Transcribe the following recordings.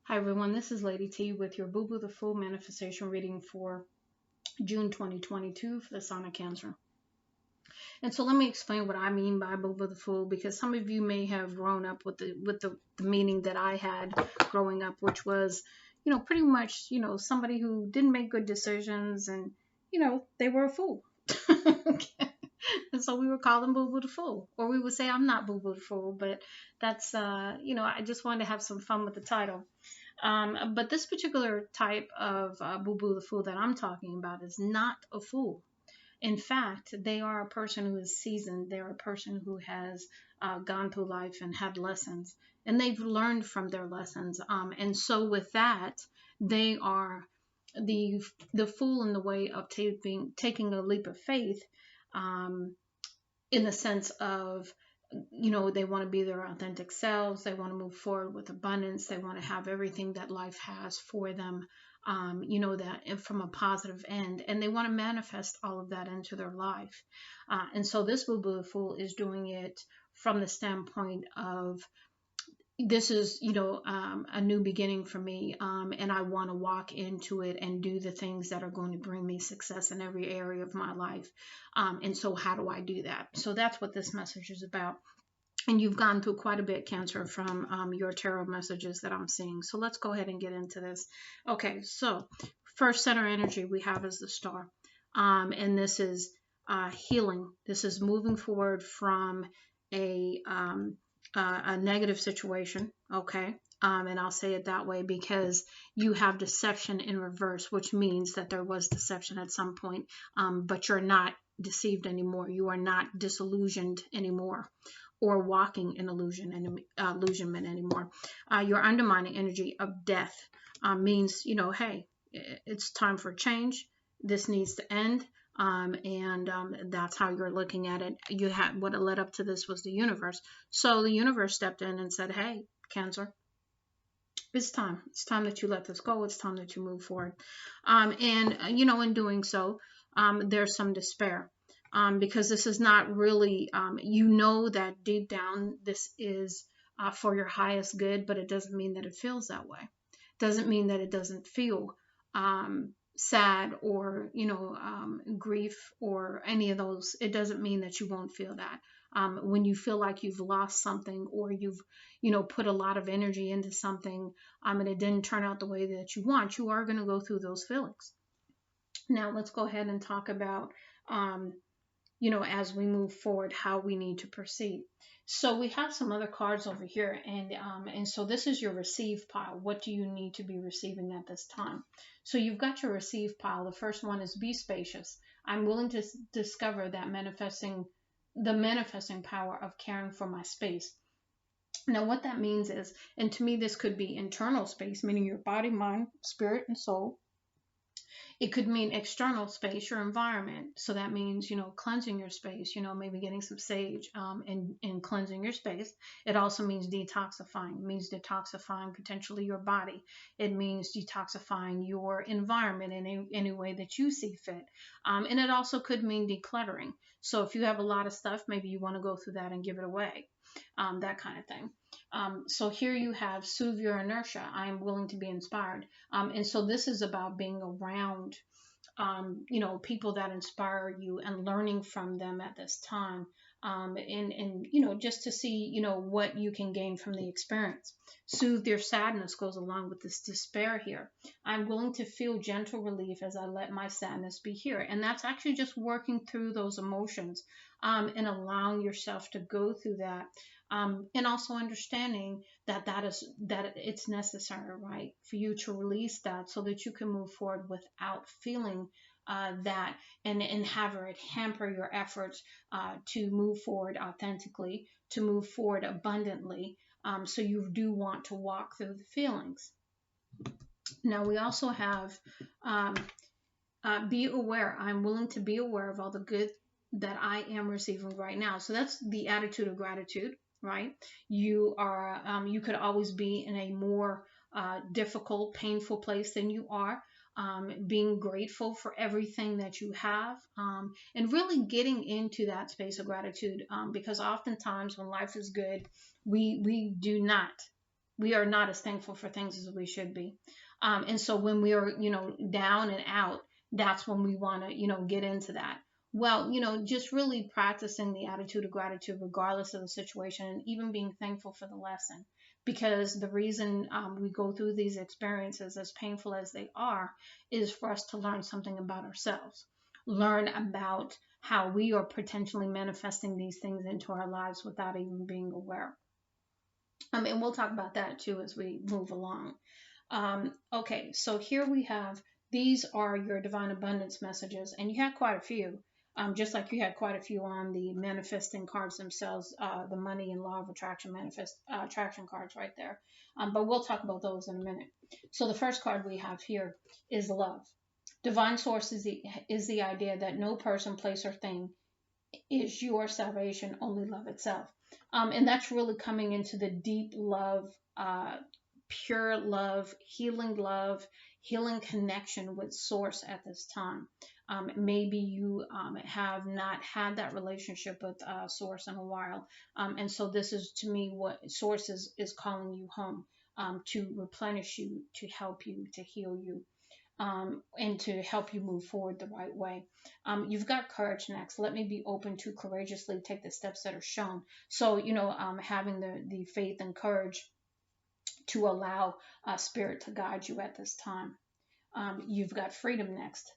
Hi everyone, this is Lady T with your Boo Boo the Fool manifestation reading for June 2022 for the sign of Cancer. And so let me explain what I mean by Boo Boo the Fool, because some of you may have grown up with the meaning that I had growing up, which was, pretty much, somebody who didn't make good decisions and, they were a fool. Okay. And so we would call them Boo Boo the Fool, or we would say I'm not Boo Boo the Fool, but that's, I just wanted to have some fun with the title. But this particular type of Boo Boo the Fool that I'm talking about is not a fool. In fact, they are a person who is seasoned. They're a person who has gone through life and had lessons, and they've learned from their lessons. And so, with that, they are the fool in the way of taking a leap of faith, um, in the sense of, they want to be their authentic selves. They want to move forward with abundance. They want to have everything that life has for them, that from a positive end. And they want to manifest all of that into their life. And so this Boo Boo Fool is doing it from the standpoint of, this is, a new beginning for me, and I want to walk into it and do the things that are going to bring me success in every area of my life. And so how do I do that? So that's what this message is about. And you've gone through quite a bit, Cancer, from your tarot messages that I'm seeing. So let's go ahead and get into this. Okay, so first center energy we have is the star. And this is healing. This is moving forward from a negative situation, okay? And I'll say it that way because you have deception in reverse, which means that there was deception at some point, but you're not deceived anymore. You are not disillusioned anymore, or walking in illusionment anymore. Your undermining energy of death means, hey, it's time for change. This needs to end. That's how you're looking at it. You had what led up to this was the universe. So the universe stepped in and said, hey, Cancer, it's time. It's time that you let this go. It's time that you move forward. In doing so, there's some despair. Because this is not really, that deep down this is for your highest good, but it doesn't mean that it feels that way. Doesn't mean that it doesn't feel sad or, grief or any of those. It doesn't mean that you won't feel that. When you feel like you've lost something, or you've, put a lot of energy into something, and it didn't turn out the way that you want, you are going to go through those feelings. Now let's go ahead and talk about, as we move forward, how we need to proceed. So we have some other cards over here, and so this is your receive pile. What do you need to be receiving at this time? So you've got your receive pile. The first one is be spacious. I'm willing to discover that the manifesting power of caring for my space. Now what that means is, and to me this could be internal space, meaning your body, mind, spirit, and soul. It could mean external space, your environment. So that means, cleansing your space, maybe getting some sage and cleansing your space. It also means detoxifying. It means detoxifying potentially your body. It means detoxifying your environment in any way that you see fit. And it also could mean decluttering. So if you have a lot of stuff, maybe you want to go through that and give it away, that kind of thing. So here you have soothe your inertia. I am willing to be inspired. And so this is about being around, people that inspire you and learning from them at this time. Just to see, what you can gain from the experience. Soothe your sadness goes along with this despair here. I'm willing to feel gentle relief as I let my sadness be here. And that's actually just working through those emotions, and allowing yourself to go through that. And also understanding that it's necessary, right, for you to release that so that you can move forward without feeling that and have it hamper your efforts to move forward authentically, to move forward abundantly. So you do want to walk through the feelings. Now we also have be aware. I'm willing to be aware of all the good that I am receiving right now. So that's the attitude of gratitude, right? You could always be in a more difficult, painful place than you are. Being grateful for everything that you have, and really getting into that space of gratitude, because oftentimes when life is good, we do not We are not as thankful for things as we should be. And so when we are, down and out, that's when we want to, get into that. Well, just really practicing the attitude of gratitude, regardless of the situation, and even being thankful for the lesson. Because the reason we go through these experiences, as painful as they are, is for us to learn something about ourselves, learn about how we are potentially manifesting these things into our lives without even being aware. And we'll talk about that too as we move along. Okay, so here we have, these are your divine abundance messages, and you had quite a few, just like you had quite a few on the manifesting cards themselves, the money and law of attraction attraction cards right there. But we'll talk about those in a minute. So the first card we have here is love. Divine source is the idea that no person, place, or thing is your salvation, only love itself. And that's really coming into the deep love, pure love, healing connection with source at this time. Maybe you have not had that relationship with source in a while. And so this is, to me, what source is calling you home, to replenish you, to help you, to heal you. And to help you move forward the right way. You've got courage next. Let me be open to courageously take the steps that are shown. So, having the faith and courage to allow spirit to guide you at this time. You've got freedom next.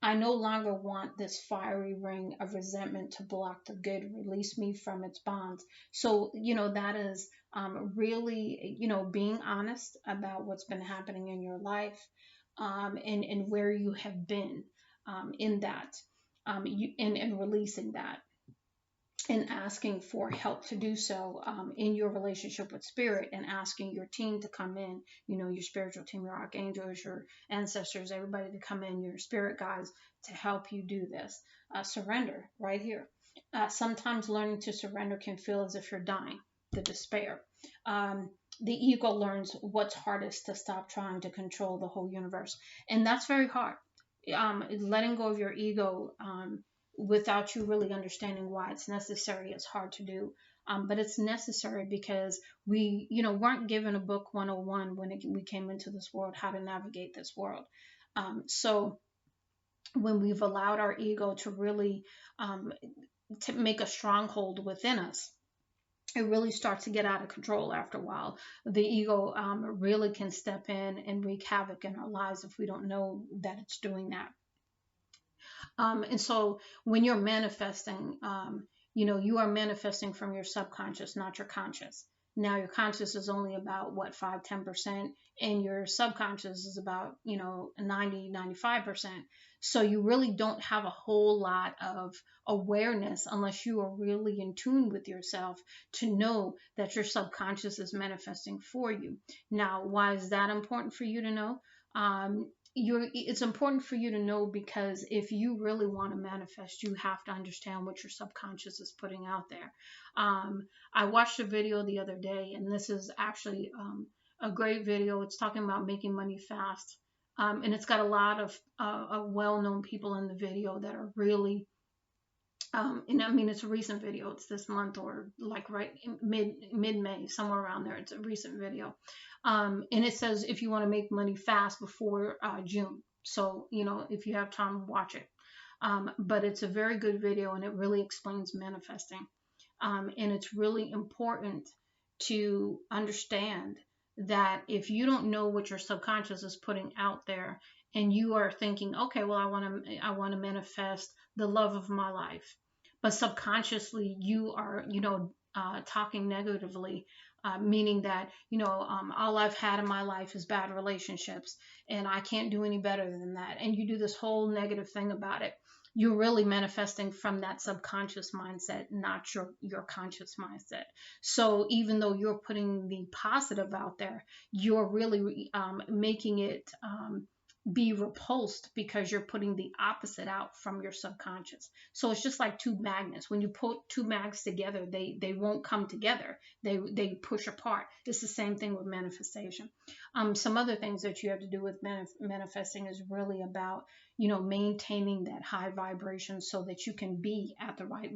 I no longer want this fiery ring of resentment to block the good. Release me from its bonds. So, that is really, being honest about what's been happening in your life, and where you have been in that, and releasing that, and asking for help to do so in your relationship with spirit, and asking your team to come in, your spiritual team, your archangels, your ancestors, everybody to come in, your spirit guides, to help you do this. Surrender right here. Sometimes learning to surrender can feel as if you're dying, the despair. The ego learns what's hardest, to stop trying to control the whole universe. And that's very hard. Letting go of your ego, without you really understanding why it's necessary, it's hard to do. But it's necessary because we, weren't given a book 101 when we came into this world, how to navigate this world. So when we've allowed our ego to really to make a stronghold within us, it really starts to get out of control after a while. The ego really can step in and wreak havoc in our lives if we don't know that it's doing that. And so when you're manifesting, you are manifesting from your subconscious, not your conscious. Now your conscious is only about 5-10%, and your subconscious is about 90-95%. So you really don't have a whole lot of awareness unless you are really in tune with yourself to know that your subconscious is manifesting for you. Now, why is that important for you to know? It's important for you to know because if you really want to manifest, you have to understand what your subconscious is putting out there. I watched a video the other day, and this is actually a great video. It's talking about making money fast, and it's got a lot of well-known people in the video that are really and I mean, it's a recent video. It's this month, or like right mid-May, somewhere around there. It's a recent video. And it says if you want to make money fast before June. So, if you have time, watch it. But it's a very good video, and it really explains manifesting. And it's really important to understand that if you don't know what your subconscious is putting out there, and you are thinking, okay, well, I want to manifest the love of my life, but subconsciously you are, talking negatively, meaning that, all I've had in my life is bad relationships, and I can't do any better than that. And you do this whole negative thing about it. You're really manifesting from that subconscious mindset, not your conscious mindset. So even though you're putting the positive out there, you're really making it be repulsed because you're putting the opposite out from your subconscious. So it's just like two magnets. When you put two magnets together, they won't come together. They push apart. It's the same thing with manifestation. Some other things that you have to do with manifesting is really about, maintaining that high vibration so that you can be at the right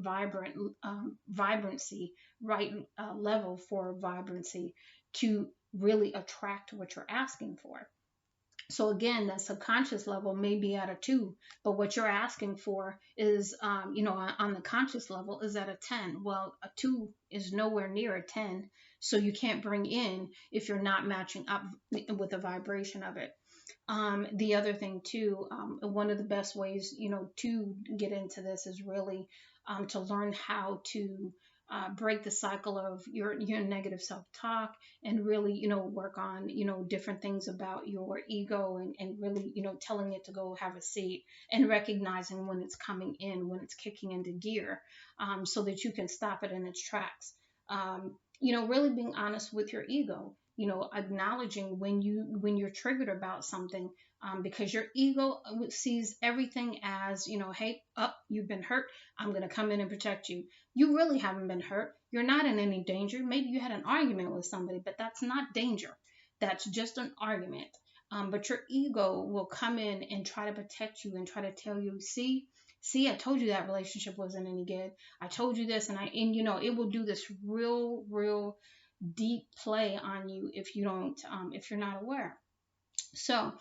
vibrancy, right level for vibrancy, to really attract what you're asking for. So again, that subconscious level may be at a 2, but what you're asking for is, on the conscious level is at a 10. Well, a 2 is nowhere near a 10, so you can't bring in if you're not matching up with the vibration of it. The other thing too, one of the best ways, to get into this is really to learn how to break the cycle of your negative self-talk, and really, work on, different things about your ego, and really, telling it to go have a seat, and recognizing when it's coming in, when it's kicking into gear, so that you can stop it in its tracks. Really being honest with your ego, acknowledging when you're triggered about something, because your ego sees everything as, hey, up, you've been hurt, I'm going to come in and protect you. You really haven't been hurt. You're not in any danger. Maybe you had an argument with somebody, but that's not danger. That's just an argument. But your ego will come in and try to protect you and try to tell you, see, I told you that relationship wasn't any good. I told you this, and it will do this real deep play on you if you don't, if you're not aware. So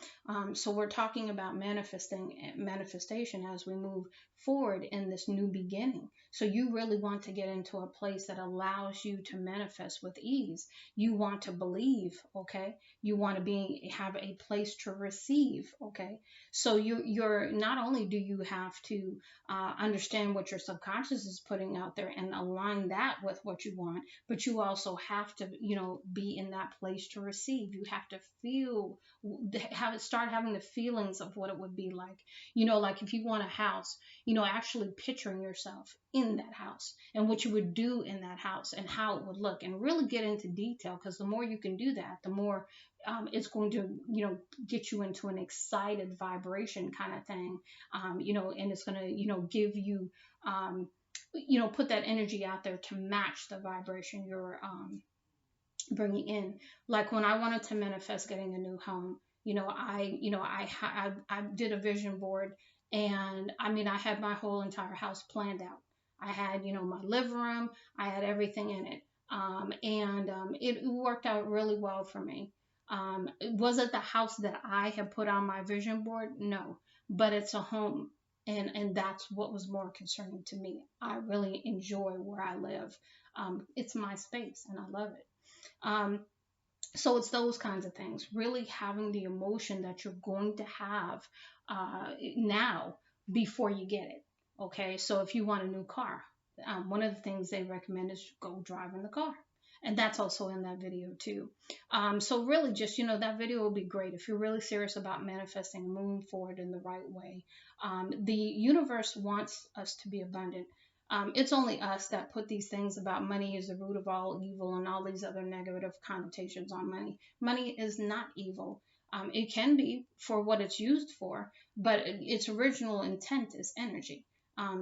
we're talking about manifestation as we move forward in this new beginning. So you really want to get into a place that allows you to manifest with ease. You want to believe, okay? You want to have a place to receive, okay? So you're not only do you have to understand what your subconscious is putting out there and align that with what you want, but you also have to, be in that place to receive. You have to feel, start having the feelings of what it would be like. Like if you want a house, actually picturing yourself in that house and what you would do in that house and how it would look, and really get into detail, because the more you can do that, the more it's going to, get you into an excited vibration kind of thing, and it's going to, give you, put that energy out there to match the vibration you're bringing in. Like when I wanted to manifest getting a new home, I did a vision board, and I had my whole entire house planned out. I had, my living room, I had everything in it. It worked out really well for me. Was it the house that I had put on my vision board? No, but it's a home. And that's what was more concerning to me. I really enjoy where I live. It's my space and I love it. So it's those kinds of things, really having the emotion that you're going to have now before you get it. Okay, so if you want a new car, one of the things they recommend is go drive in the car. And that's also in that video too. So really just, that video will be great if you're really serious about manifesting and moving forward in the right way. The universe wants us to be abundant. It's only us that put these things about money is the root of all evil and all these other negative connotations on money. Money is not evil. It can be for what it's used for, but its original intent is energy.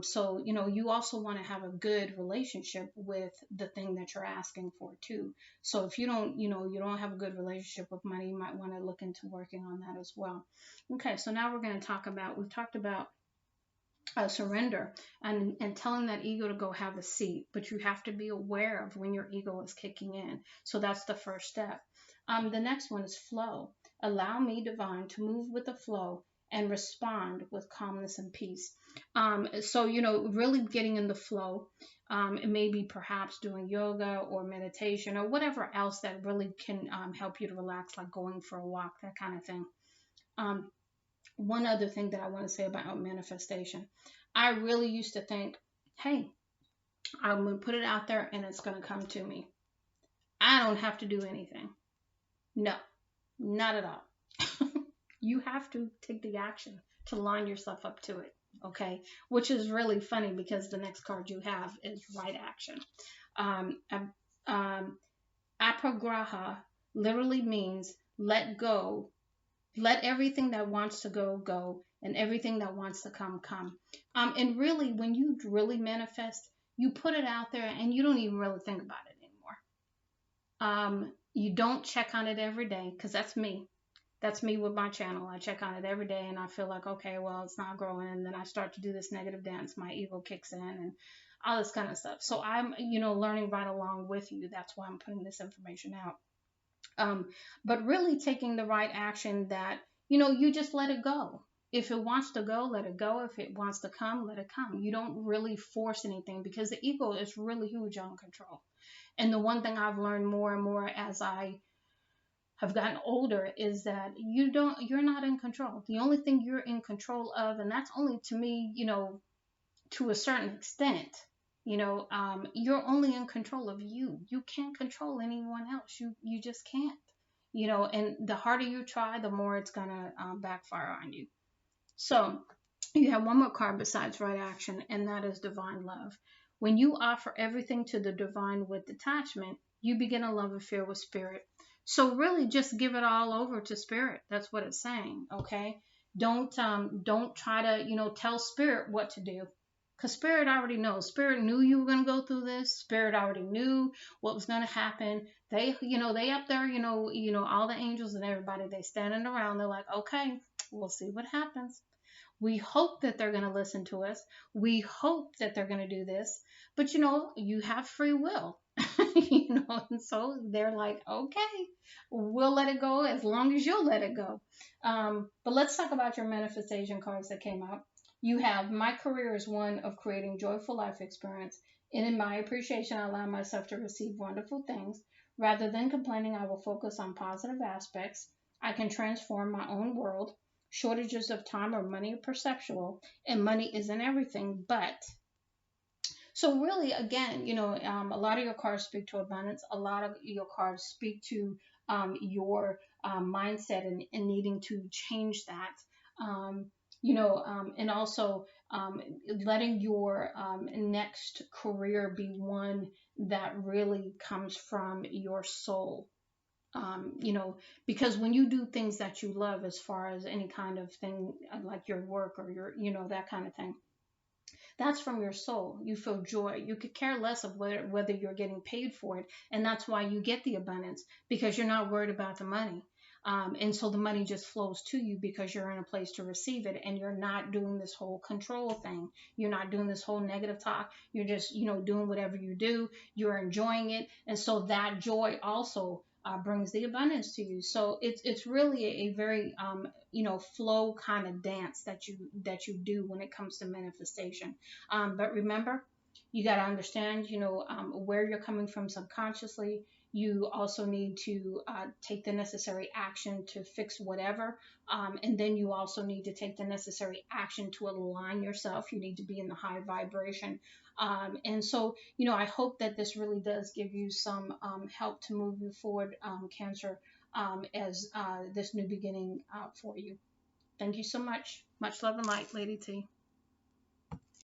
So, you also want to have a good relationship with the thing that you're asking for too. So if you don't, you don't have a good relationship with money, you might want to look into working on that as well. Okay, so now we've talked about surrender and telling that ego to go have a seat, but you have to be aware of when your ego is kicking in. So that's the first step. The next one is flow. Allow me, divine, to move with the flow and respond with calmness and peace. So, really getting in the flow. It may be perhaps doing yoga or meditation or whatever else that really can help you to relax, like going for a walk, that kind of thing. One other thing that I want to say about manifestation. I really used to think, hey, I'm going to put it out there and it's going to come to me. I don't have to do anything. No, not at all. You have to take the action to line yourself up to it, okay? Which is really funny because the next card you have is right action. Apagraha literally means let go. Let everything that wants to go, go, and everything that wants to come, come. And really, when you really manifest, you put it out there and you don't even really think about it anymore. You don't check on it every day, because that's me. That's me with my channel. I check on it every day and I feel like, okay, well, it's not growing. And then I start to do this negative dance. My ego kicks in and all this kind of stuff. So I'm, learning right along with you. That's why I'm putting this information out. um, but really taking the right action that, you just let it go. If it wants to go, let it go. If it wants to come, let it come. You don't really force anything, because the ego is really huge on control. And the one thing I've learned more and more as I have gotten older is that you're not in control. The only thing you're in control of, and that's only to me, to a certain extent, you're only in control of you. You can't control anyone else. You just can't. And the harder you try, the more it's gonna backfire on you. So you have one more card besides right action, and that is divine love. When you offer everything to the divine with detachment, you begin a love affair with spirit. So really just give it all over to spirit. That's what it's saying. Okay. Don't try to, tell spirit what to do. Because spirit already knows. Spirit knew you were gonna go through this. Spirit already knew what was gonna happen. They up there, all the angels and everybody, they standing around, they're like, okay, we'll see what happens. We hope that they're going to listen to us. We hope that they're going to do this. But you have free will. And so they're like, okay, we'll let it go as long as you'll let it go. But let's talk about your manifestation cards that came out. You have, my career is one of creating joyful life experience. And in my appreciation, I allow myself to receive wonderful things. Rather than complaining, I will focus on positive aspects. I can transform my own world. Shortages of time or money are perceptual, and money isn't everything. But so really, again, a lot of your cards speak to abundance. A lot of your cards speak to your mindset and needing to change that. And also letting your next career be one that really comes from your soul. Because when you do things that you love, as far as any kind of thing like your work or your, that kind of thing, that's from your soul. You feel joy. You could care less of whether you're getting paid for it. And that's why you get the abundance, because you're not worried about the money. And so the money just flows to you because you're in a place to receive it, and you're not doing this whole control thing. You're not doing this whole negative talk. You're just, doing whatever you do. You're enjoying it. And so that joy also brings the abundance to you. So it's really a very flow kind of dance that you do when it comes to manifestation. But remember, you got to understand, where you're coming from subconsciously. You also need to take the necessary action to fix whatever. And then you also need to take the necessary action to align yourself. You need to be in the high vibration. And so, I hope that this really does give you some help to move you forward, Cancer, as this new beginning for you. Thank you so much. Much love and light, Lady T.